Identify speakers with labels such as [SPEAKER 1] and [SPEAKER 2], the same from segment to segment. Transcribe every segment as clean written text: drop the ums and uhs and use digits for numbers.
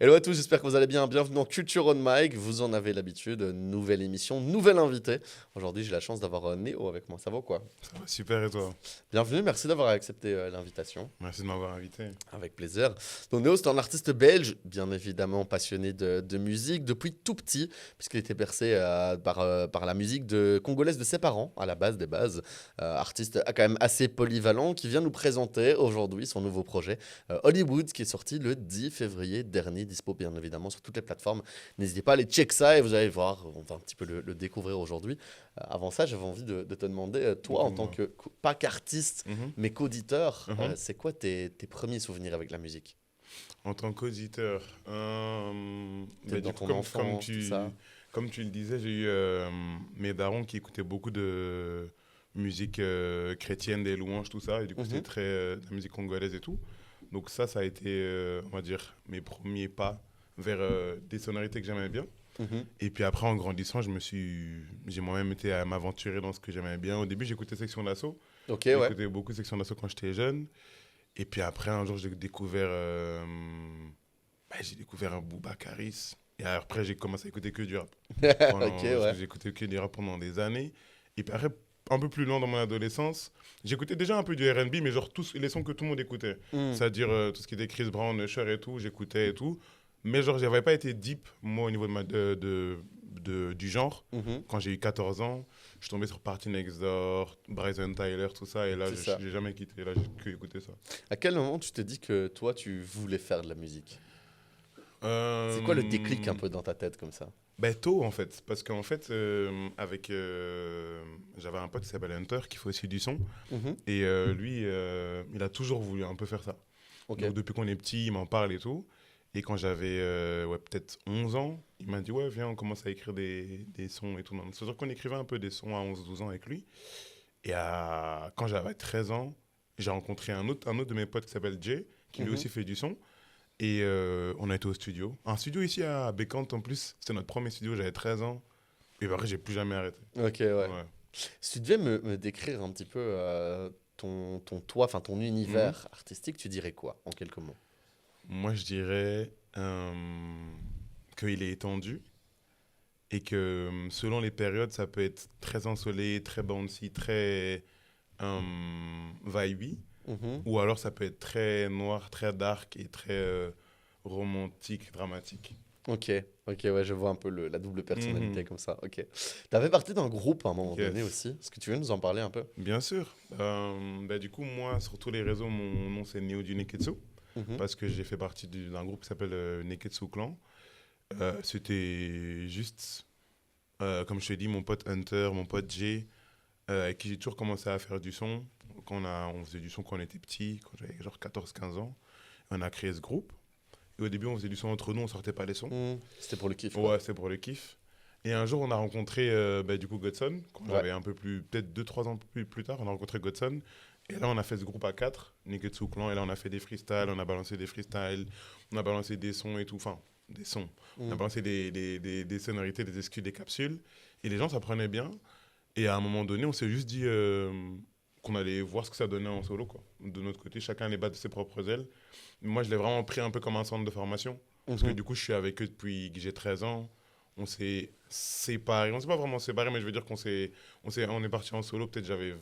[SPEAKER 1] Hello à tous, j'espère que vous allez bien. Bienvenue dans Culture on Mic. Vous en avez l'habitude, nouvelle émission, nouvel invité. Aujourd'hui, j'ai la chance d'avoir Néo avec moi. Ça va ou quoi?
[SPEAKER 2] Ça va super et toi?
[SPEAKER 1] Bienvenue, merci d'avoir accepté l'invitation.
[SPEAKER 2] Merci de m'avoir invité.
[SPEAKER 1] Avec plaisir. Donc Néo, c'est un artiste belge, bien évidemment passionné de musique depuis tout petit, puisqu'il était bercé par la musique congolaise de ses parents, à la base des bases. Artiste quand même assez polyvalent, qui vient nous présenter aujourd'hui son nouveau projet, Hollywood, qui est sorti le 10 février dernier, dispo bien évidemment sur toutes les plateformes. N'hésitez pas à aller check ça et vous allez voir, on va un petit peu le découvrir aujourd'hui. Avant ça, j'avais envie de te demander, toi, en tant
[SPEAKER 2] Dis-moi.
[SPEAKER 1] que, pas qu'artiste,
[SPEAKER 2] Mhm,
[SPEAKER 1] mais qu'auditeur,
[SPEAKER 2] mhm.
[SPEAKER 1] c'est quoi tes premiers souvenirs avec la musique?
[SPEAKER 2] En tant qu'auditeur,
[SPEAKER 1] Peut-être
[SPEAKER 2] du
[SPEAKER 1] dans
[SPEAKER 2] coup,
[SPEAKER 1] ton enfance, tout ça.
[SPEAKER 2] comme tu le disais, j'ai eu mes darons qui écoutaient beaucoup de musique chrétienne, des louanges, tout ça. Et du coup, c'était
[SPEAKER 1] Mhm,
[SPEAKER 2] très de la musique congolaise et tout. Donc ça a été, on va dire, mes premiers pas vers des sonorités que j'aimais bien.
[SPEAKER 1] mhm.
[SPEAKER 2] Et puis après, en grandissant, j'ai moi-même été à m'aventurer dans ce que j'aimais bien. Au début, j'écoutais Section d'Assaut.
[SPEAKER 1] Ok, ouais.
[SPEAKER 2] J'écoutais beaucoup Section d'Assaut quand j'étais jeune. Et puis après, un jour, j'ai découvert un Boubacaris. Et après, j'ai commencé à écouter que du rap.
[SPEAKER 1] Ok, ouais.
[SPEAKER 2] J'ai écouté que du rap pendant des années. Et puis après, un peu plus loin dans mon adolescence, j'écoutais déjà un peu du R&B, mais genre tous les sons que tout le monde écoutait.
[SPEAKER 1] Hmm.
[SPEAKER 2] C'est-à-dire tout ce qui était Chris Brown, Usher et tout, j'écoutais et tout. Mais genre, j'avais pas été deep, moi, au niveau du genre.
[SPEAKER 1] Mhm.
[SPEAKER 2] Quand j'ai eu 14 ans, je suis tombé sur Party Next Door, Bryson Tyler, tout ça. Et là,
[SPEAKER 1] C'est ça.
[SPEAKER 2] j'ai jamais quitté. Là, j'ai que écouté ça.
[SPEAKER 1] À quel moment tu t'es dit que toi, tu voulais faire de la musique? C'est quoi le déclic un
[SPEAKER 2] Euh,
[SPEAKER 1] peu dans ta tête comme ça?
[SPEAKER 2] Ben, tôt en fait, parce qu'en fait, j'avais un pote qui s'appelle Hunter qui fait aussi du son,
[SPEAKER 1] Mhm.
[SPEAKER 2] et lui, il a toujours voulu un peu faire ça.
[SPEAKER 1] Ok.
[SPEAKER 2] Donc depuis qu'on est petit, il m'en parle et tout. Et quand j'avais ouais, peut-être 11 ans, il m'a dit ouais, viens, on commence à écrire des sons et tout. C'est-à-dire qu'on écrivait un peu des sons à 11 12 ans avec lui. Et quand j'avais 13 ans, j'ai rencontré un autre de mes potes qui s'appelle Jay, qui lui
[SPEAKER 1] Mhm.
[SPEAKER 2] aussi fait du son. Et on a été au studio. Un studio ici à Bécante en plus. C'était notre premier studio, j'avais 13 ans. Et après, j'ai plus jamais arrêté.
[SPEAKER 1] Ok, ouais.
[SPEAKER 2] Ouais.
[SPEAKER 1] Si tu devais me décrire un petit peu ton toi, enfin ton
[SPEAKER 2] Mhm.
[SPEAKER 1] univers artistique, tu dirais quoi en quelques mots?
[SPEAKER 2] Moi, je dirais qu'il est étendu et que selon les périodes, ça peut être très ensoleillé, très bouncy, très euh, vibey.
[SPEAKER 1] Mhm.
[SPEAKER 2] Ou alors, ça peut être très noir, très dark et très romantique, dramatique.
[SPEAKER 1] Ok, ok, ouais, je vois un peu la double personnalité
[SPEAKER 2] Mhm.
[SPEAKER 1] comme ça. Ok. T'avais partie d'un groupe à un moment donné
[SPEAKER 2] Yes.
[SPEAKER 1] aussi. Est-ce que tu veux nous en parler un peu?
[SPEAKER 2] Bien sûr. Du coup, moi, sur tous les réseaux, mon nom c'est Neo du Neketsu.
[SPEAKER 1] Mhm.
[SPEAKER 2] Parce que j'ai fait partie d'un groupe qui s'appelle Neketsu Clan. C'était juste, comme je te dis, mon pote Hunter, mon pote Jay, avec qui j'ai toujours commencé à faire du son. On faisait du son quand on était petit, quand j'avais genre 14 15 ans. On a créé ce groupe. Et au début, on faisait du son entre nous, on sortait pas les sons.
[SPEAKER 1] Mhm. C'était pour le kiff, quoi.
[SPEAKER 2] Ouais, c'est pour le kiff. Et un jour, on a rencontré du coup Godson, quand
[SPEAKER 1] Ouais.
[SPEAKER 2] j'avais un peu plus, peut-être 2 3 ans plus tard, on a rencontré Godson. Et là, on a fait ce groupe à 4, Neketsu Clan. Et là, on a fait des freestyles, on a balancé des freestyles, on a balancé des sons et tout. Enfin, des sons. On a
[SPEAKER 1] Mhm.
[SPEAKER 2] balancé des sonorités, des excuses, des capsules. Et les gens, ça prenait bien. Et à un moment donné, on s'est juste dit qu'on allait voir ce que ça donnait en solo, quoi. De notre côté, chacun allait battre de ses propres ailes. Moi, je l'ai vraiment pris un peu comme un centre de formation. Parce que
[SPEAKER 1] Mhm.
[SPEAKER 2] du coup, je suis avec eux depuis que j'ai 13 ans. On s'est séparés. On s'est pas vraiment séparés, mais je veux dire on est parti en solo. Peut-être j'avais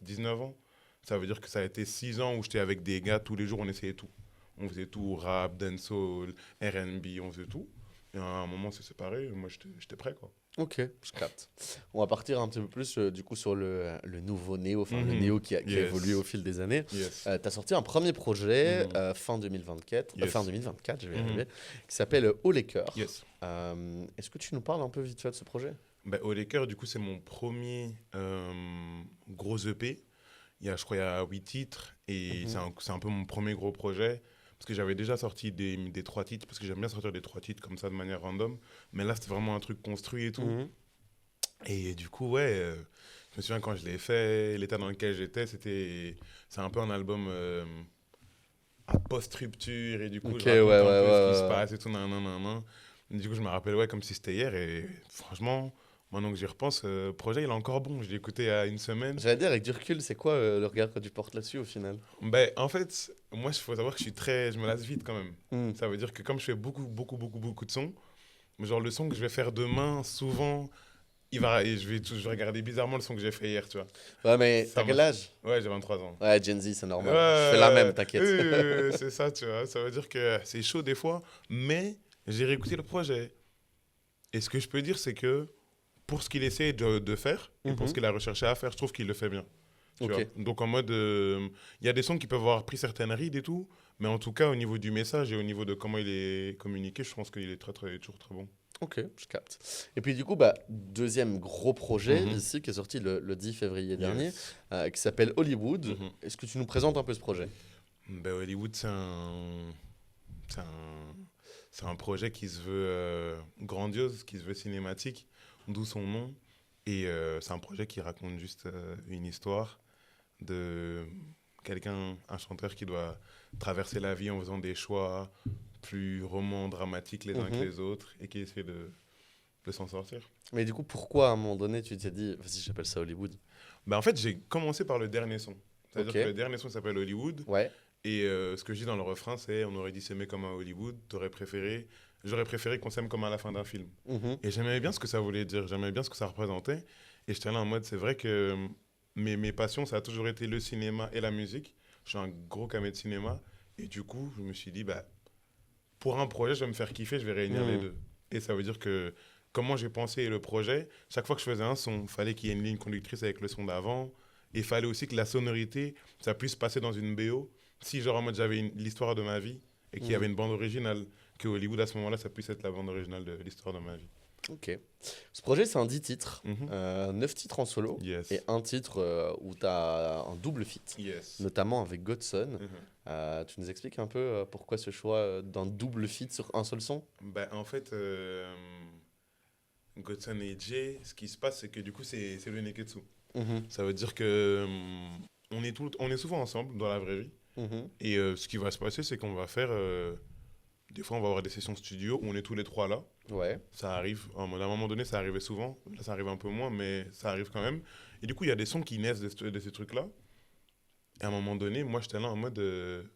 [SPEAKER 2] 19 ans. Ça veut dire que ça a été 6 ans où j'étais avec des gars tous les jours. On essayait tout. On faisait tout, rap, dancehall, R&B, on faisait tout. Et à un moment, on s'est séparés. Moi, j'étais prêt, quoi.
[SPEAKER 1] Ok, je capte. On va partir un petit peu plus du coup sur le nouveau Néo, enfin le
[SPEAKER 2] Mhm.
[SPEAKER 1] Néo qui a évolué au
[SPEAKER 2] Yes.
[SPEAKER 1] fil des années.
[SPEAKER 2] Yes.
[SPEAKER 1] T'as sorti un premier projet
[SPEAKER 2] Mhm.
[SPEAKER 1] fin 2024, fin
[SPEAKER 2] Yes.
[SPEAKER 1] 2024, je vais y
[SPEAKER 2] Mhm.
[SPEAKER 1] arriver, qui s'appelle Haut les cœurs.
[SPEAKER 2] Yes.
[SPEAKER 1] Est-ce que tu nous parles un peu vite fait de ce projet?
[SPEAKER 2] Au Laker, du coup, c'est mon premier gros EP. Je crois, il y a 8 titres et
[SPEAKER 1] Mhm,
[SPEAKER 2] c'est un peu mon premier gros projet. Parce que j'avais déjà sorti des 3 titres, parce que j'aime bien sortir des 3 titres comme ça de manière random. Mais là, c'était vraiment un truc construit et tout.
[SPEAKER 1] mhm.
[SPEAKER 2] Et du coup, ouais, je me souviens quand je l'ai fait, l'état dans lequel j'étais, c'est un peu un album à post-rupture. Et du coup,
[SPEAKER 1] Ok,
[SPEAKER 2] je
[SPEAKER 1] ouais, ouais,
[SPEAKER 2] raconte un peu ce qui se
[SPEAKER 1] ouais, ouais.
[SPEAKER 2] passe et tout, nan, nan, nan, nan. Et du coup, je me rappelle, ouais, comme si c'était hier. Et franchement, maintenant que j'y repense, le projet, il est encore bon. Je l'ai écouté il y a une semaine.
[SPEAKER 1] J'allais dire, avec du recul, c'est quoi le regard que tu portes là-dessus au final?
[SPEAKER 2] En fait, moi, il faut savoir que je me lasse vite quand même.
[SPEAKER 1] Hmm.
[SPEAKER 2] Ça veut dire que comme je fais beaucoup de sons, genre le son que je vais faire demain, souvent, je vais regarder bizarrement le son que j'ai fait hier, tu vois.
[SPEAKER 1] Ouais, mais t'as
[SPEAKER 2] Ça
[SPEAKER 1] quel
[SPEAKER 2] marche.
[SPEAKER 1] âge?
[SPEAKER 2] Ouais, j'ai 23 ans.
[SPEAKER 1] Ouais, Gen Z, c'est normal. Je fais la même,
[SPEAKER 2] Ouais,
[SPEAKER 1] t'inquiète.
[SPEAKER 2] c'est ça, tu vois. Ça veut dire que c'est chaud des fois, mais j'ai réécouté le projet. Et ce que je peux dire, c'est que pour ce qu'il essaie de faire et pour ce
[SPEAKER 1] Mhm.
[SPEAKER 2] qu'il a recherché à faire, je trouve qu'il le fait bien. Tu vois.
[SPEAKER 1] Ok,
[SPEAKER 2] Donc en mode, il y a des sons qui peuvent avoir pris certaines rides et tout, mais en tout cas au niveau du message et au niveau de comment il est communiqué, je pense qu'il est toujours très bon.
[SPEAKER 1] ok, je capte. Et puis du coup, bah, deuxième gros projet
[SPEAKER 2] Mhm.
[SPEAKER 1] ici qui est sorti le 10 février dernier,
[SPEAKER 2] Yes.
[SPEAKER 1] qui s'appelle Hollywood.
[SPEAKER 2] Mhm.
[SPEAKER 1] Est-ce que tu nous présentes un peu ce projet?
[SPEAKER 2] Ben, Hollywood, c'est un, c'est un projet qui se veut grandiose, qui se veut cinématique, d'où son nom. Et c'est un projet qui raconte juste une histoire de quelqu'un, un chanteur qui doit traverser la vie en faisant des choix plus romans, dramatiques les uns que
[SPEAKER 1] Mhm.
[SPEAKER 2] les autres et qui essaie de s'en sortir.
[SPEAKER 1] Mais du coup, pourquoi à un moment donné tu t'es dit, vas-y, j'appelle ça Hollywood?
[SPEAKER 2] Ben, en fait, j'ai commencé par le dernier son. C'est-à-dire
[SPEAKER 1] Ok,
[SPEAKER 2] que le dernier son s'appelle Hollywood.
[SPEAKER 1] ouais.
[SPEAKER 2] Et ce que je dis dans le refrain, c'est on aurait dit s'aimer comme à Hollywood, j'aurais préféré qu'on s'aime comme à la fin d'un film.
[SPEAKER 1] Mhm.
[SPEAKER 2] Et j'aimais bien ce que ça voulait dire, j'aimais bien ce que ça représentait. Et j'étais là en mode, c'est vrai que mes passions, ça a toujours été le cinéma et la musique. Je suis un gros camé de cinéma. Et du coup, je me suis dit, bah, pour un projet, je vais me faire kiffer, je vais réunir les
[SPEAKER 1] Mhm.
[SPEAKER 2] deux. Et ça veut dire que comment j'ai pensé le projet, chaque fois que je faisais un son, il fallait qu'il y ait une ligne conductrice avec le son d'avant. Et il fallait aussi que la sonorité, ça puisse passer dans une BO. Si genre en mode j'avais l'histoire de ma vie et qu'il y avait
[SPEAKER 1] Mhm.
[SPEAKER 2] une bande originale, que Hollywood à ce moment-là, ça puisse être la bande originale de l'histoire de ma vie.
[SPEAKER 1] Ok. Ce projet, c'est un 10 titres,
[SPEAKER 2] Mhm.
[SPEAKER 1] 9 titres en solo et
[SPEAKER 2] Yes.
[SPEAKER 1] un titre où tu as un double feat,
[SPEAKER 2] Yes.
[SPEAKER 1] notamment avec Godson.
[SPEAKER 2] Mhm.
[SPEAKER 1] Tu nous expliques un peu pourquoi ce choix d'un double feat sur un seul son?
[SPEAKER 2] Bah, en fait, Godson et Jay, ce qui se passe, c'est que du coup, c'est le Neketsu.
[SPEAKER 1] Mhm.
[SPEAKER 2] Ça veut dire que on est souvent ensemble dans la vraie vie.
[SPEAKER 1] Mhm.
[SPEAKER 2] Et ce qui va se passer, c'est qu'on va faire. Des fois, on va avoir des sessions studio où on est tous les trois là.
[SPEAKER 1] Ouais.
[SPEAKER 2] Ça arrive. À un moment donné, ça arrivait souvent. Là, ça arrive un peu moins, mais ça arrive quand même. Et du coup, il y a des sons qui naissent de ces trucs-là. Et à un moment donné, moi, j'étais là en mode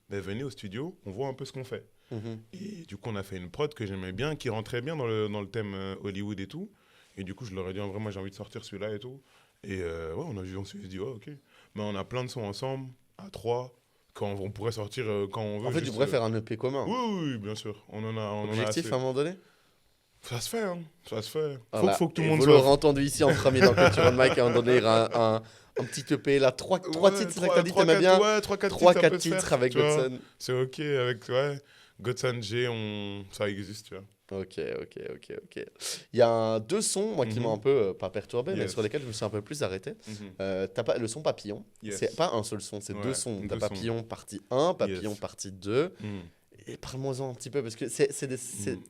[SPEAKER 2] ben, venez au studio, on voit un peu ce qu'on fait.
[SPEAKER 1] Mhm.
[SPEAKER 2] Et du coup, on a fait une prod que j'aimais bien, qui rentrait bien dans le thème Hollywood et tout. Et du coup, je leur ai dit en vrai, moi, j'ai envie de sortir celui-là et tout. Et ouais, on s'est dit, ouais, ok. Mais on a plein de sons ensemble, à trois, quand on pourrait sortir quand on veut.
[SPEAKER 1] En fait, tu
[SPEAKER 2] Juste,
[SPEAKER 1] pourrais faire un EP commun.
[SPEAKER 2] oui, oui, oui, bien sûr. On en a
[SPEAKER 1] Objectif
[SPEAKER 2] assez.
[SPEAKER 1] à un moment donné?
[SPEAKER 2] Ça se fait, hein. Ça se fait.
[SPEAKER 1] Ah bah,
[SPEAKER 2] Faut que tout le
[SPEAKER 1] et
[SPEAKER 2] monde
[SPEAKER 1] vous
[SPEAKER 2] soit.
[SPEAKER 1] l'aurez entendu ici en premier dans le Culture on Mic, et à un moment donné, il y aura un petit EP là, trois titres, c'est ça que t'as dit, t'aimais bien?
[SPEAKER 2] Ouais, 3-4 titres,
[SPEAKER 1] 3,
[SPEAKER 2] ça
[SPEAKER 1] 4
[SPEAKER 2] peut se
[SPEAKER 1] titres
[SPEAKER 2] faire,
[SPEAKER 1] avec
[SPEAKER 2] tu vois.
[SPEAKER 1] Godson.
[SPEAKER 2] C'est ok avec, ouais. Godson G, ça existe, tu vois.
[SPEAKER 1] Ok. Il y a deux sons, moi, qui m'ont un
[SPEAKER 2] Mhm.
[SPEAKER 1] peu, pas perturbé, mais
[SPEAKER 2] Yes.
[SPEAKER 1] sur lesquels je me suis un peu plus arrêté.
[SPEAKER 2] Mhm.
[SPEAKER 1] T'as pas, le son Papillon,
[SPEAKER 2] Yes.
[SPEAKER 1] c'est pas un seul son, c'est deux
[SPEAKER 2] Ouais,
[SPEAKER 1] sons. T'as
[SPEAKER 2] deux sons.
[SPEAKER 1] Papillon partie 1, Papillon
[SPEAKER 2] Yes.
[SPEAKER 1] partie 2.
[SPEAKER 2] Mhm.
[SPEAKER 1] Et parle-moi-en un petit peu, parce que
[SPEAKER 2] Mhm.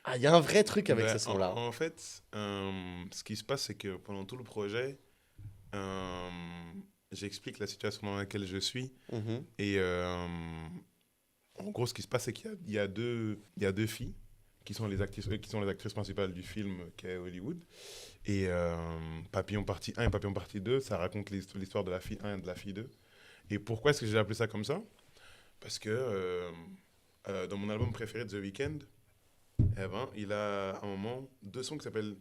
[SPEAKER 1] Ah, il y a un vrai truc avec
[SPEAKER 2] Ben,
[SPEAKER 1] ces sons-là.
[SPEAKER 2] en fait, ce qui se passe, c'est que pendant tout le projet, euh, j'explique la situation dans laquelle je suis.
[SPEAKER 1] Mhm.
[SPEAKER 2] Et en gros, ce qui se passe, c'est qu'il y a deux filles qui sont les actrices principales du film qu'est Hollywood. Et Papillon partie 1 et Papillon partie 2, ça raconte l'histoire de la fille 1 et de la fille 2. Et pourquoi est-ce que j'ai appelé ça comme ça? Parce que dans mon album préféré de The Weeknd, eh ben, il a à un moment deux sons qui s'appellent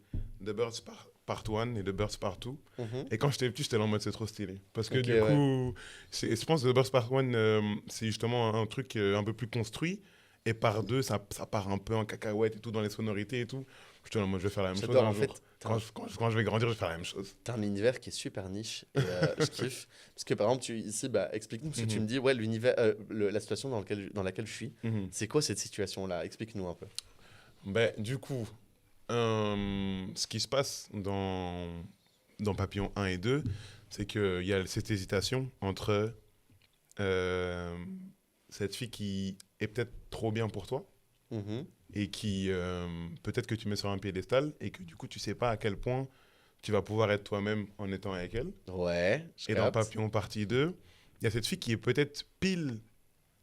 [SPEAKER 2] The Birds Part 1 et The Birds Part 2.
[SPEAKER 1] Mhm.
[SPEAKER 2] Et quand j'étais petit, j'étais là en mode c'est trop stylé. Parce que
[SPEAKER 1] Ok,
[SPEAKER 2] du
[SPEAKER 1] ouais.
[SPEAKER 2] coup, je pense que The Birds Part 1, c'est justement un truc un peu plus construit. Et par 2, ça part un peu en cacahuète et tout dans les sonorités et tout. J'étais là en mode je vais faire la même chose
[SPEAKER 1] J'adore,
[SPEAKER 2] un
[SPEAKER 1] en
[SPEAKER 2] jour.
[SPEAKER 1] fait.
[SPEAKER 2] Quand je vais grandir, je vais faire la même chose.
[SPEAKER 1] T'as un univers qui est super niche et je kiffe. Parce que par exemple, ici, bah, explique-nous, parce que tu
[SPEAKER 2] Mhm.
[SPEAKER 1] me dis, ouais, l'univers, la situation dans laquelle je suis,
[SPEAKER 2] Mhm.
[SPEAKER 1] c'est quoi cette situation-là? Explique-nous un peu.
[SPEAKER 2] Ben, du coup, ce qui se passe dans Papillon 1 et 2, c'est qu'il y a cette hésitation entre cette fille qui est peut-être trop bien pour toi
[SPEAKER 1] Mhm.
[SPEAKER 2] et qui peut-être que tu mets sur un piédestal et que du coup tu sais pas à quel point tu vas pouvoir être toi-même en étant avec elle.
[SPEAKER 1] Ouais, je
[SPEAKER 2] Et dans
[SPEAKER 1] capte.
[SPEAKER 2] Papillon partie 2, il y a cette fille qui est peut-être pile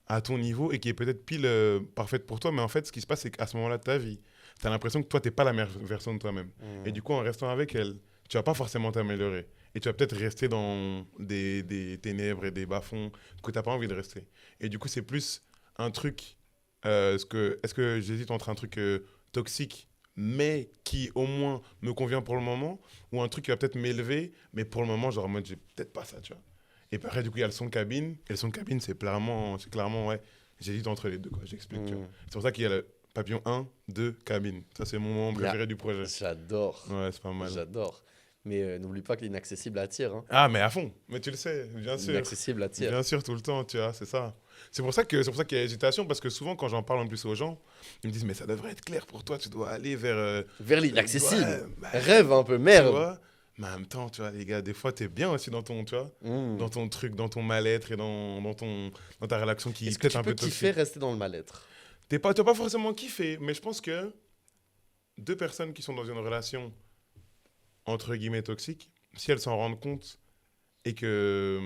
[SPEAKER 2] à ton niveau et qui est peut-être pile parfaite pour toi, mais en fait ce qui se passe c'est qu'à ce moment-là de ta vie, tu as l'impression que toi t'es pas la meilleure version de toi-même.
[SPEAKER 1] Mhm.
[SPEAKER 2] Et du coup en restant avec elle, tu vas pas forcément t'améliorer. et tu vas peut-être rester dans des ténèbres et des bas-fonds que tu n'as pas envie de rester. Et du coup, c'est plus un truc. Est-ce que j'hésite entre un truc toxique, mais qui au moins me convient pour le moment, ou un truc qui va peut-être m'élever, mais pour le moment, genre en mode, j'ai peut-être pas ça, tu vois. Et puis après, du coup, il y a le son de cabine. Et le son de cabine, c'est clairement, ouais, j'hésite entre les deux, quoi. J'explique, tu vois. C'est pour ça qu'il y a le papillon 1, 2, cabine. Ça, c'est mon moment préféré du projet.
[SPEAKER 1] J'adore.
[SPEAKER 2] Ouais, c'est pas mal.
[SPEAKER 1] J'adore. Mais n'oublie pas que l'inaccessible attire. Hein.
[SPEAKER 2] Ah, mais à fond. Mais tu le sais, bien sûr.
[SPEAKER 1] L'inaccessible attire.
[SPEAKER 2] Bien sûr, tout le temps, tu vois, c'est ça. C'est pour ça qu'il y a hésitation, parce que souvent, quand j'en parle en plus aux gens, ils me disent, mais ça devrait être clair pour toi, tu dois aller vers...
[SPEAKER 1] vers l'inaccessible.
[SPEAKER 2] Ouais, bah,
[SPEAKER 1] rêve un peu,
[SPEAKER 2] tu
[SPEAKER 1] merde.
[SPEAKER 2] vois. Mais en même temps, tu vois, les gars, des fois, t'es bien aussi dans ton, tu vois, dans ton truc, dans ton mal-être et dans ta relation qui est
[SPEAKER 1] Est-ce que
[SPEAKER 2] peut-être
[SPEAKER 1] tu
[SPEAKER 2] un
[SPEAKER 1] peux
[SPEAKER 2] peu toxique.
[SPEAKER 1] kiffer rester dans le mal-être?
[SPEAKER 2] Tu n'as pas forcément kiffé, mais je pense que deux personnes qui sont dans une relation, entre guillemets, toxique, si elles s'en rendent compte et que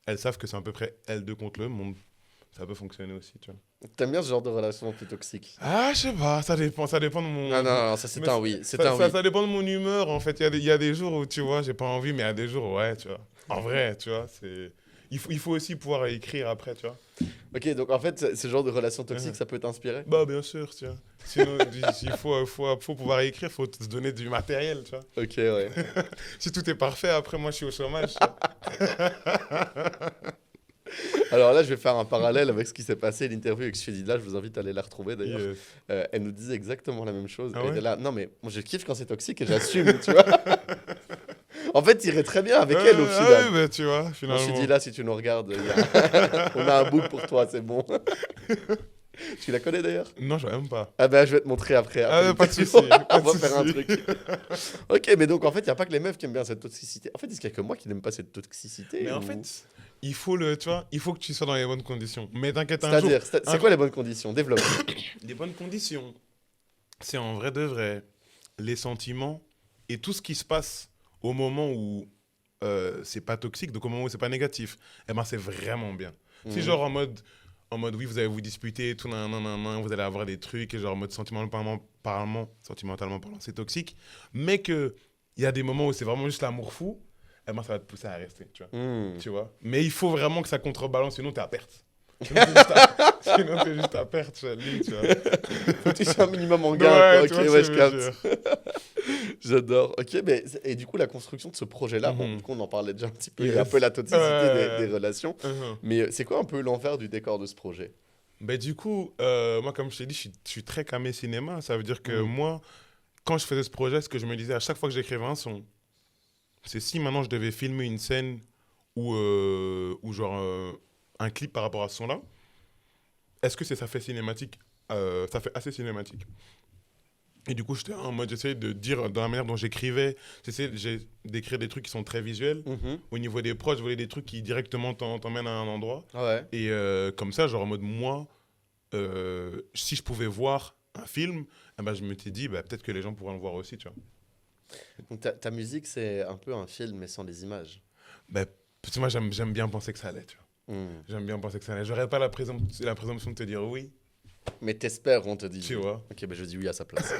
[SPEAKER 2] elles savent que c'est à peu près elles deux contre le monde, ça peut fonctionner aussi, tu vois.
[SPEAKER 1] T'aimes bien ce genre de relation plus toxique?
[SPEAKER 2] Ah, je sais pas, ça dépend de mon...
[SPEAKER 1] Ah non, ça c'est
[SPEAKER 2] Mais
[SPEAKER 1] un oui. C'est un oui.
[SPEAKER 2] ça dépend de mon humeur, en fait. Il y a des jours où, tu vois, j'ai pas envie, mais il y a des jours, ouais, tu vois. En vrai, tu vois, c'est... Il faut aussi pouvoir écrire après, tu vois.
[SPEAKER 1] Ok, donc en fait, ce genre de relation toxique, ça peut t'inspirer?
[SPEAKER 2] Bah, bien sûr, tu vois. Sinon, il faut pouvoir écrire, il faut se donner du matériel, tu vois.
[SPEAKER 1] Ok, ouais.
[SPEAKER 2] Si tout est parfait, après, moi, je suis au chômage, tu vois.
[SPEAKER 1] Alors là, je vais faire un parallèle avec ce qui s'est passé, l'interview avec Sfedida. Je vous invite à aller la retrouver d'ailleurs.
[SPEAKER 2] Yes.
[SPEAKER 1] Elle nous disait exactement la même chose.
[SPEAKER 2] Ah
[SPEAKER 1] Elle
[SPEAKER 2] ouais
[SPEAKER 1] était là, non mais moi je kiffe quand c'est toxique et j'assume, tu vois. En fait, il irait très bien avec elle au
[SPEAKER 2] Ah
[SPEAKER 1] final.
[SPEAKER 2] oui, bah, tu vois,
[SPEAKER 1] Moi,
[SPEAKER 2] finalement.
[SPEAKER 1] je suis dit là, si tu nous regardes, on a un book pour toi, c'est bon. Tu la connais d'ailleurs?
[SPEAKER 2] Non, je vois même pas.
[SPEAKER 1] Ah ben, je vais te montrer après.
[SPEAKER 2] Ah, pas de
[SPEAKER 1] l'interview.
[SPEAKER 2] souci.
[SPEAKER 1] On va faire un truc. Ok, mais donc en fait, il n'y a pas que les meufs qui aiment bien cette toxicité. En fait, est-ce qu'il y a que moi qui n'aime pas cette toxicité?
[SPEAKER 2] Mais en
[SPEAKER 1] ou-
[SPEAKER 2] fait, tu vois, il faut que tu sois dans les bonnes conditions. Mais t'inquiète, un jour...
[SPEAKER 1] C'est-à-dire, c'est quoi les bonnes conditions? Développe.
[SPEAKER 2] Les bonnes conditions, c'est en vrai de vrai les sentiments et tout ce qui se passe au moment où c'est pas toxique, donc au moment où c'est pas négatif, eh ben c'est vraiment bien. Si genre en mode oui, vous allez vous disputer, tout vous allez avoir des trucs, et genre en mode sentimentalement parlant, c'est toxique, mais que il y a des moments où c'est vraiment juste l'amour fou, eh ben ça va te pousser à rester, tu vois. Mais il faut vraiment que ça contrebalance, sinon t'es à perte. Sinon, t'es juste à perte, tu vois.
[SPEAKER 1] Faut que tu sois un minimum en gain.
[SPEAKER 2] Ouais,
[SPEAKER 1] quoi.
[SPEAKER 2] tu
[SPEAKER 1] Ok,
[SPEAKER 2] vois
[SPEAKER 1] ouais,
[SPEAKER 2] ce
[SPEAKER 1] je
[SPEAKER 2] que je veux
[SPEAKER 1] capte.
[SPEAKER 2] dire.
[SPEAKER 1] J'adore. Ok, mais et du coup, la construction de ce projet-là, bon,
[SPEAKER 2] Mhm.
[SPEAKER 1] du coup, on en parlait déjà un petit peu, il y
[SPEAKER 2] Yes.
[SPEAKER 1] a un peu la toxicité
[SPEAKER 2] Ouais.
[SPEAKER 1] des relations. Mais c'est quoi un peu l'envers du décor de ce projet?
[SPEAKER 2] Ben, du coup, moi, comme je t'ai dit, je suis très camé cinéma. Ça veut dire que
[SPEAKER 1] Mhm.
[SPEAKER 2] moi, quand je faisais ce projet, ce que je me disais à chaque fois que j'écrivais un son, c'est si maintenant je devais filmer une scène ou genre un clip par rapport à ce son-là, est-ce que ça fait cinématique ça fait assez cinématique. Et du coup, j'étais en mode, j'essayais de dire dans la manière dont j'écrivais, j'essayais d'écrire des trucs qui sont très visuels.
[SPEAKER 1] Mhm.
[SPEAKER 2] Au niveau des proches, je voulais des trucs qui directement t'emmènent à un endroit.
[SPEAKER 1] Ouais.
[SPEAKER 2] Et comme ça, genre en mode, moi, si je pouvais voir un film, eh ben, je me suis dit, bah, peut-être que les gens pourraient le voir aussi, tu vois.
[SPEAKER 1] Donc ta musique, c'est un peu un film, mais sans les images.
[SPEAKER 2] Bah, parce que moi, j'aime bien penser que ça allait, tu vois.
[SPEAKER 1] Mhm.
[SPEAKER 2] J'aime bien penser que ça allait. J'aurais pas la présomption de te dire oui,
[SPEAKER 1] Mais t'espères, on te dit.
[SPEAKER 2] tu vois.
[SPEAKER 1] Ok, ben je dis oui à sa place.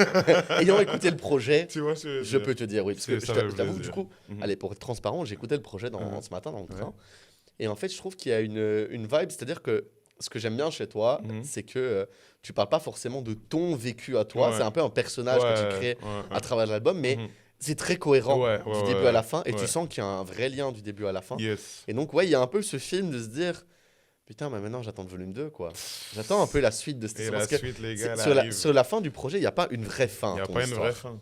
[SPEAKER 1] Ayant écouté le projet,
[SPEAKER 2] Tu vois, je
[SPEAKER 1] je peux te dire oui. Parce que
[SPEAKER 2] Ça fait
[SPEAKER 1] je t'avoue que
[SPEAKER 2] plaisir.
[SPEAKER 1] du coup,
[SPEAKER 2] Mhm.
[SPEAKER 1] allez, pour être transparent, j'ai écouté le projet ce matin dans le train.
[SPEAKER 2] Ouais.
[SPEAKER 1] Et en fait, je trouve qu'il y a une vibe, c'est-à-dire que ce que j'aime bien chez toi,
[SPEAKER 2] Mhm.
[SPEAKER 1] c'est que tu parles pas forcément de ton vécu à toi,
[SPEAKER 2] Ouais.
[SPEAKER 1] c'est un peu un personnage que tu crées à travers l'album, mais
[SPEAKER 2] Mhm.
[SPEAKER 1] c'est très cohérent
[SPEAKER 2] Ouais,
[SPEAKER 1] du
[SPEAKER 2] ouais,
[SPEAKER 1] début
[SPEAKER 2] ouais,
[SPEAKER 1] à la fin, et
[SPEAKER 2] ouais.
[SPEAKER 1] tu sens qu'il y a un vrai lien du début à la fin.
[SPEAKER 2] Yes.
[SPEAKER 1] Et donc, ouais, il y a un peu ce film de se dire, putain, mais maintenant j'attends le volume 2, quoi. J'attends un peu la suite de cette
[SPEAKER 2] Et
[SPEAKER 1] histoire.
[SPEAKER 2] la
[SPEAKER 1] Parce que
[SPEAKER 2] suite, les gars, elle
[SPEAKER 1] sur
[SPEAKER 2] arrive.
[SPEAKER 1] sur la fin du projet, il n'y a pas une vraie fin.
[SPEAKER 2] Il n'y
[SPEAKER 1] à
[SPEAKER 2] a
[SPEAKER 1] ton
[SPEAKER 2] pas une
[SPEAKER 1] histoire.
[SPEAKER 2] vraie fin.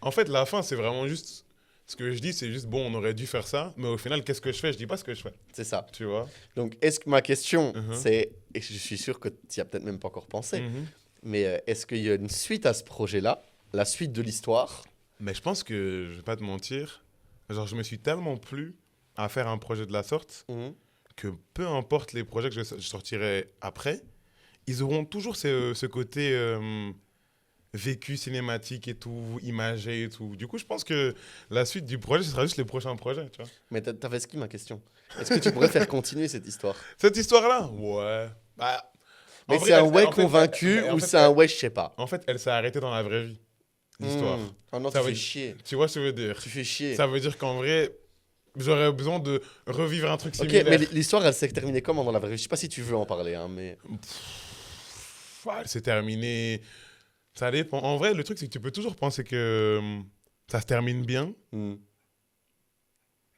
[SPEAKER 2] En fait, la fin, c'est vraiment juste... Ce que je dis, c'est juste, bon, on aurait dû faire ça, mais au final, qu'est-ce que je fais? Je dis pas ce que je fais,
[SPEAKER 1] C'est ça.
[SPEAKER 2] tu vois.
[SPEAKER 1] Donc, est-ce que ma question,
[SPEAKER 2] Mhm.
[SPEAKER 1] c'est, et je suis sûr que tu n'y as peut-être même pas encore pensé,
[SPEAKER 2] Mhm.
[SPEAKER 1] mais est-ce qu'il y a une suite à ce projet-là, la suite de l'histoire?
[SPEAKER 2] Mais je pense que, je vais pas te mentir, genre, je me suis tellement plu à faire un projet de la sorte
[SPEAKER 1] Mhm.
[SPEAKER 2] que peu importe les projets que je sortirai après, ils auront toujours ce côté vécu cinématique et tout, imagé et tout. Du coup, je pense que la suite du projet, ce sera juste les prochains projets, tu vois.
[SPEAKER 1] Mais t'avais ce qui ma question? Est-ce que tu pourrais faire continuer cette histoire?
[SPEAKER 2] Cette histoire-là, ouais. Bah,
[SPEAKER 1] Mais
[SPEAKER 2] en vrai,
[SPEAKER 1] c'est un
[SPEAKER 2] elle-
[SPEAKER 1] ouais
[SPEAKER 2] en fait,
[SPEAKER 1] convaincu
[SPEAKER 2] en
[SPEAKER 1] ou
[SPEAKER 2] fait,
[SPEAKER 1] c'est un ouais je sais pas?
[SPEAKER 2] En fait, elle s'est arrêtée dans la vraie vie, l'histoire.
[SPEAKER 1] Oh non,
[SPEAKER 2] Ça
[SPEAKER 1] tu
[SPEAKER 2] veut-
[SPEAKER 1] fais chier.
[SPEAKER 2] Tu vois ce que je veux dire?
[SPEAKER 1] Tu fais chier.
[SPEAKER 2] Ça veut dire qu'en vrai, j'aurais besoin de revivre un truc
[SPEAKER 1] Ok,
[SPEAKER 2] similaire.
[SPEAKER 1] mais l'histoire, elle s'est terminée comment dans la vraie vie? Je sais pas si tu veux en parler, hein, mais...
[SPEAKER 2] Ouais, c'est terminé. Ça dépend. En vrai, le truc, c'est que tu peux toujours penser que ça se termine bien,
[SPEAKER 1] Hmm.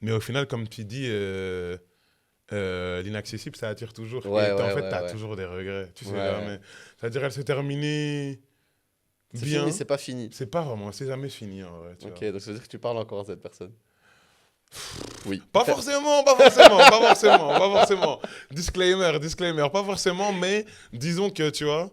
[SPEAKER 2] mais au final, comme tu dis, l'inaccessible, ça attire toujours.
[SPEAKER 1] Ouais,
[SPEAKER 2] Et en
[SPEAKER 1] ouais,
[SPEAKER 2] fait,
[SPEAKER 1] ouais,
[SPEAKER 2] t'as
[SPEAKER 1] ouais.
[SPEAKER 2] toujours des regrets. Tu sais
[SPEAKER 1] Ouais.
[SPEAKER 2] jamais. C'est-à-dire, elle s'est terminée
[SPEAKER 1] C'est
[SPEAKER 2] bien.
[SPEAKER 1] fini, c'est pas fini.
[SPEAKER 2] C'est pas vraiment, c'est jamais fini en vrai. Tu
[SPEAKER 1] Ok,
[SPEAKER 2] vois.
[SPEAKER 1] donc ça veut dire que tu parles encore à cette personne. Oui.
[SPEAKER 2] Pas forcément, pas forcément, pas forcément, pas forcément. Disclaimer, pas forcément, mais disons que tu vois,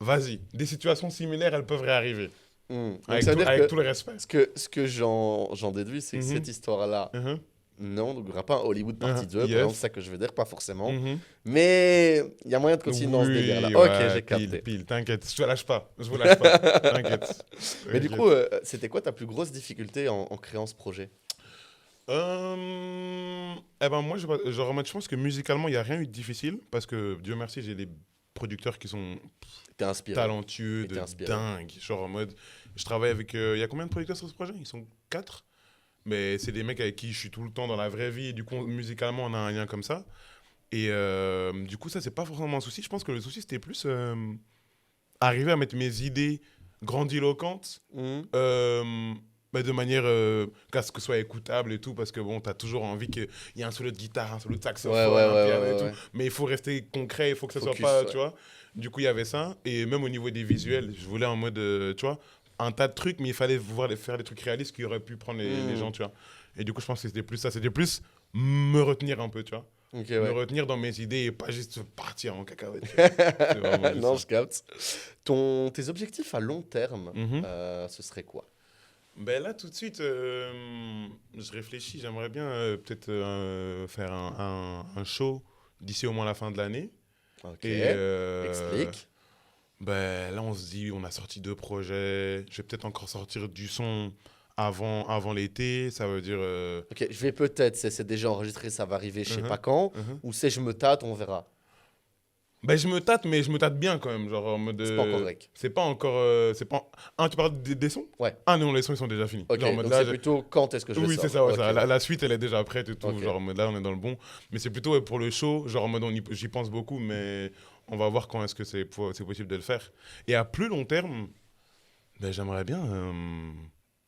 [SPEAKER 2] vas-y, des situations similaires, elles peuvent réarriver.
[SPEAKER 1] Hmm. Donc
[SPEAKER 2] Avec,
[SPEAKER 1] ça veut dire
[SPEAKER 2] avec
[SPEAKER 1] que
[SPEAKER 2] tout le respect.
[SPEAKER 1] ce que j'en déduis, c'est que
[SPEAKER 2] Mhm.
[SPEAKER 1] cette histoire-là,
[SPEAKER 2] Mhm.
[SPEAKER 1] non, donc il n'y aura pas un Hollywood partie 2, par
[SPEAKER 2] Yes.
[SPEAKER 1] exemple, c'est ça que je veux dire, pas forcément.
[SPEAKER 2] Mhm.
[SPEAKER 1] Mais il y a moyen de continuer dans ce délire-là.
[SPEAKER 2] Oui,
[SPEAKER 1] Ok,
[SPEAKER 2] ouais,
[SPEAKER 1] j'ai capté.
[SPEAKER 2] pile, t'inquiète, je te lâche pas, je vous lâche pas, t'inquiète.
[SPEAKER 1] Mais du
[SPEAKER 2] T'inquiète.
[SPEAKER 1] coup, c'était quoi ta plus grosse difficulté en créant ce projet?
[SPEAKER 2] Eh ben moi, je pense que musicalement, il n'y a rien eu de difficile, parce que Dieu merci, j'ai des producteurs qui sont
[SPEAKER 1] T'es inspiré.
[SPEAKER 2] talentueux,
[SPEAKER 1] Et t'es
[SPEAKER 2] de
[SPEAKER 1] inspiré.
[SPEAKER 2] dingue. Genre en mode, je travaille avec, il y a combien de producteurs sur ce projet? Ils sont 4. Mais c'est des mecs avec qui je suis tout le temps dans la vraie vie, et du coup, musicalement, on a un lien comme ça. Et du coup, ça, c'est pas forcément un souci. Je pense que le souci, c'était plus arriver à mettre mes idées grandiloquentes
[SPEAKER 1] Mhm.
[SPEAKER 2] de manière qu'à ce que ce soit écoutable et tout, parce que bon, t'as toujours envie qu'il y ait un solo de guitare, un solo de saxophone,
[SPEAKER 1] Ouais,
[SPEAKER 2] un piano et tout,
[SPEAKER 1] ouais.
[SPEAKER 2] mais il faut rester concret, il faut que ça soit
[SPEAKER 1] Focus,
[SPEAKER 2] pas,
[SPEAKER 1] ouais.
[SPEAKER 2] tu vois. Du coup, il y avait ça, et même au niveau des visuels, je voulais en mode, tu vois, un tas de trucs, mais il fallait faire des trucs réalistes qui auraient pu prendre les gens, tu vois. Et du coup, je pense que c'était plus ça, c'était plus me retenir un peu, tu vois.
[SPEAKER 1] Ok,
[SPEAKER 2] Me
[SPEAKER 1] ouais.
[SPEAKER 2] retenir dans mes idées et pas juste partir en cacahuète. Tu vois. C'est vraiment juste
[SPEAKER 1] Non,
[SPEAKER 2] ça.
[SPEAKER 1] je capte. Tes objectifs à long terme,
[SPEAKER 2] Mhm.
[SPEAKER 1] ce serait quoi?
[SPEAKER 2] Ben là, tout de suite, je réfléchis. J'aimerais bien peut-être faire un show d'ici au moins la fin de l'année.
[SPEAKER 1] Ok.
[SPEAKER 2] Et
[SPEAKER 1] Explique.
[SPEAKER 2] ben là, on se dit, on a sorti 2 projets. Je vais peut-être encore sortir du son avant l'été. Ça veut dire.
[SPEAKER 1] Ok, je vais peut-être, c'est déjà enregistré, ça va arriver je sais pas
[SPEAKER 2] Mhm,
[SPEAKER 1] quand,
[SPEAKER 2] mhm.
[SPEAKER 1] ou c'est je me tâte, on verra.
[SPEAKER 2] Ben, je me tâte, mais je me tâte bien quand même. Genre en mode.
[SPEAKER 1] C'est pas encore rec.
[SPEAKER 2] C'est pas encore. C'est pas. Tu parles des sons?
[SPEAKER 1] Ouais.
[SPEAKER 2] Ah non, les sons, ils sont déjà finis.
[SPEAKER 1] Ok,
[SPEAKER 2] Genre en mode
[SPEAKER 1] donc
[SPEAKER 2] là,
[SPEAKER 1] c'est plutôt quand est-ce que je le
[SPEAKER 2] oui,
[SPEAKER 1] sors.
[SPEAKER 2] c'est ça, ouais,
[SPEAKER 1] Ok,
[SPEAKER 2] ça. La suite, elle est déjà prête et tout.
[SPEAKER 1] Ok.
[SPEAKER 2] Genre, en mode là, on est dans le bon. Mais c'est plutôt pour le show. Genre, en mode, j'y pense beaucoup, mais on va voir quand est-ce que c'est possible de le faire. Et à plus long terme, ben, j'aimerais bien.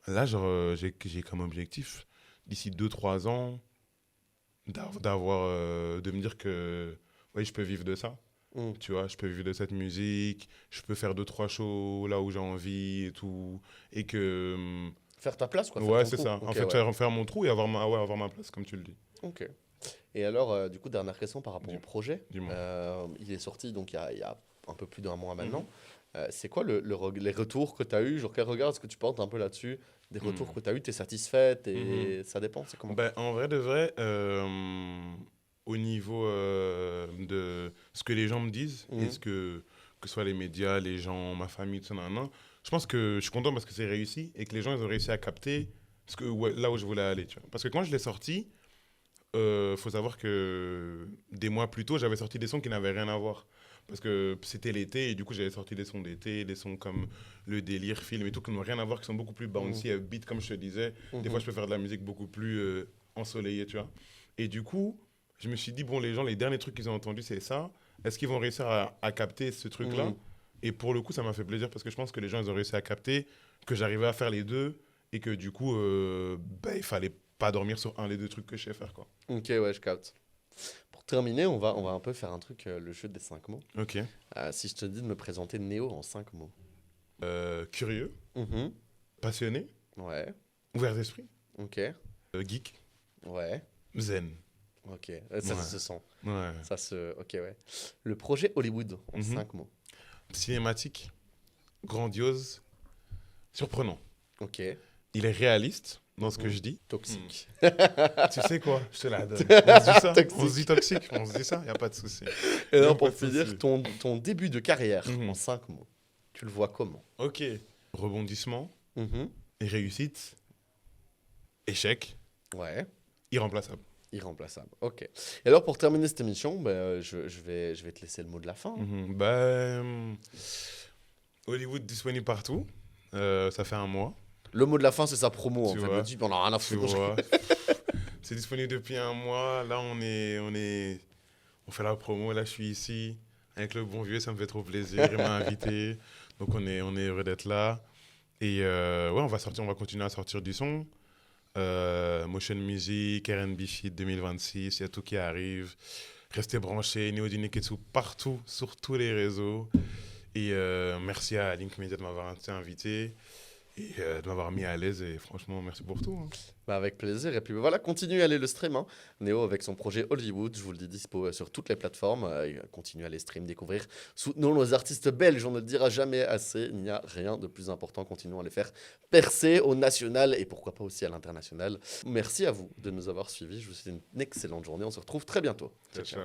[SPEAKER 2] Là, genre, j'ai comme objectif, d'ici 2 3 ans, de me dire que oui, je peux vivre de ça.
[SPEAKER 1] Hmm.
[SPEAKER 2] Tu vois, je peux vivre de cette musique. Je peux faire 2 3 shows là où j'ai envie et tout. Et que.
[SPEAKER 1] Faire ta place, quoi. Faire
[SPEAKER 2] Ouais,
[SPEAKER 1] ton
[SPEAKER 2] c'est
[SPEAKER 1] trou.
[SPEAKER 2] ça.
[SPEAKER 1] Ok,
[SPEAKER 2] En fait,
[SPEAKER 1] ouais.
[SPEAKER 2] faire mon trou et avoir ma place, comme tu le dis.
[SPEAKER 1] Ok. Et alors, du coup, dernière question par rapport
[SPEAKER 2] Dis-
[SPEAKER 1] au projet.
[SPEAKER 2] dis-moi.
[SPEAKER 1] Il est sorti donc il y a un peu plus d'un mois maintenant.
[SPEAKER 2] Mhm.
[SPEAKER 1] C'est quoi les retours que tu as eu? Genre, quel regard est-ce que tu portes un peu là-dessus? Des retours
[SPEAKER 2] Mhm.
[SPEAKER 1] que tu as eu, tu es satisfaite et ça dépend, c'est comment?
[SPEAKER 2] Ben, en vrai de vrai, au niveau de ce que les gens me disent, et
[SPEAKER 1] Mhm.
[SPEAKER 2] que ce soit les médias, les gens, ma famille, tout ça, je pense que je suis content parce que c'est réussi et que les gens ils ont réussi à capter là où je voulais aller. Tu vois. Parce que quand je l'ai sorti, faut savoir que des mois plus tôt, j'avais sorti des sons qui n'avaient rien à voir. Parce que c'était l'été et du coup, j'avais sorti des sons d'été, des sons comme le délire, film et tout, qui n'ont rien à voir, qui sont beaucoup plus bouncy, beat, comme je te disais. Des fois, je peux faire de la musique beaucoup plus ensoleillée, tu vois. Et du coup, je me suis dit, bon, les gens, les derniers trucs qu'ils ont entendus, c'est ça. Est-ce qu'ils vont réussir à capter ce truc-là?
[SPEAKER 1] Mhm.
[SPEAKER 2] Et pour le coup, ça m'a fait plaisir parce que je pense que les gens, ils ont réussi à capter que j'arrivais à faire les deux et que du coup, il fallait pas dormir sur un des 2 trucs que je sais faire, quoi.
[SPEAKER 1] Ok, ouais, je capte. Pour terminer, on va un peu faire un truc, le jeu des 5 mots.
[SPEAKER 2] Ok.
[SPEAKER 1] Si je te dis de me présenter Néo en 5 mots.
[SPEAKER 2] Curieux,
[SPEAKER 1] Mhm.
[SPEAKER 2] passionné,
[SPEAKER 1] Ouais,
[SPEAKER 2] ouvert d'esprit,
[SPEAKER 1] ok,
[SPEAKER 2] geek,
[SPEAKER 1] ouais,
[SPEAKER 2] zen.
[SPEAKER 1] ok. Ça
[SPEAKER 2] Ouais.
[SPEAKER 1] se sent.
[SPEAKER 2] Ouais.
[SPEAKER 1] Ok, ouais. Le projet Hollywood en
[SPEAKER 2] Mhm.
[SPEAKER 1] 5 mots.
[SPEAKER 2] Cinématique, grandiose, surprenant.
[SPEAKER 1] Ok,
[SPEAKER 2] Il est réaliste dans ce que
[SPEAKER 1] Mhm.
[SPEAKER 2] je dis.
[SPEAKER 1] toxique.
[SPEAKER 2] Tu sais quoi? Je te la donne. On se dit ça?
[SPEAKER 1] Toxique.
[SPEAKER 2] On se dit toxique? On se dit ça? Y a pas de souci.
[SPEAKER 1] Et alors,
[SPEAKER 2] Même
[SPEAKER 1] pour
[SPEAKER 2] pas de
[SPEAKER 1] finir,
[SPEAKER 2] souci.
[SPEAKER 1] ton début de carrière
[SPEAKER 2] Mhm.
[SPEAKER 1] en 5 mots, tu le vois comment?
[SPEAKER 2] Ok. Rebondissement,
[SPEAKER 1] Mhm.
[SPEAKER 2] réussite, échec,
[SPEAKER 1] Ouais,
[SPEAKER 2] irremplaçable.
[SPEAKER 1] irremplaçable. Ok. Et alors, pour terminer cette émission, ben, je vais te laisser le mot de la fin.
[SPEAKER 2] Mhm. Hollywood disponible partout. Ça fait un mois.
[SPEAKER 1] Le mot de la fin, c'est sa promo, en
[SPEAKER 2] Tu
[SPEAKER 1] fait.
[SPEAKER 2] vois.
[SPEAKER 1] Le type, on a rien à
[SPEAKER 2] Tu
[SPEAKER 1] foutre.
[SPEAKER 2] vois. C'est disponible depuis un mois. Là, on fait la promo. Là, je suis ici avec le bon vieux. Ça me fait trop plaisir. Il m'a invité. Donc, on est heureux d'être là. Et ouais, on va continuer à sortir du son. Motion Music, R&B Shit 2026, il y a tout qui arrive. Restez branchés, Neodi Neketsu partout, sur tous les réseaux. Et merci à Link Media de m'avoir invité et de m'avoir mis à l'aise. Et franchement, merci pour tout. Hein.
[SPEAKER 1] Bah, avec plaisir. Et puis voilà, continuez à aller le stream. Hein. Néo avec son projet Hollywood, je vous le dis, dispo sur toutes les plateformes. Continuez à les stream, découvrir. Soutenons nos artistes belges, on ne le dira jamais assez. Il n'y a rien de plus important. Continuons à les faire percer au national et pourquoi pas aussi à l'international. Merci à vous de nous avoir suivis. Je vous souhaite une excellente journée. On se retrouve très bientôt.
[SPEAKER 2] Ciao, ciao.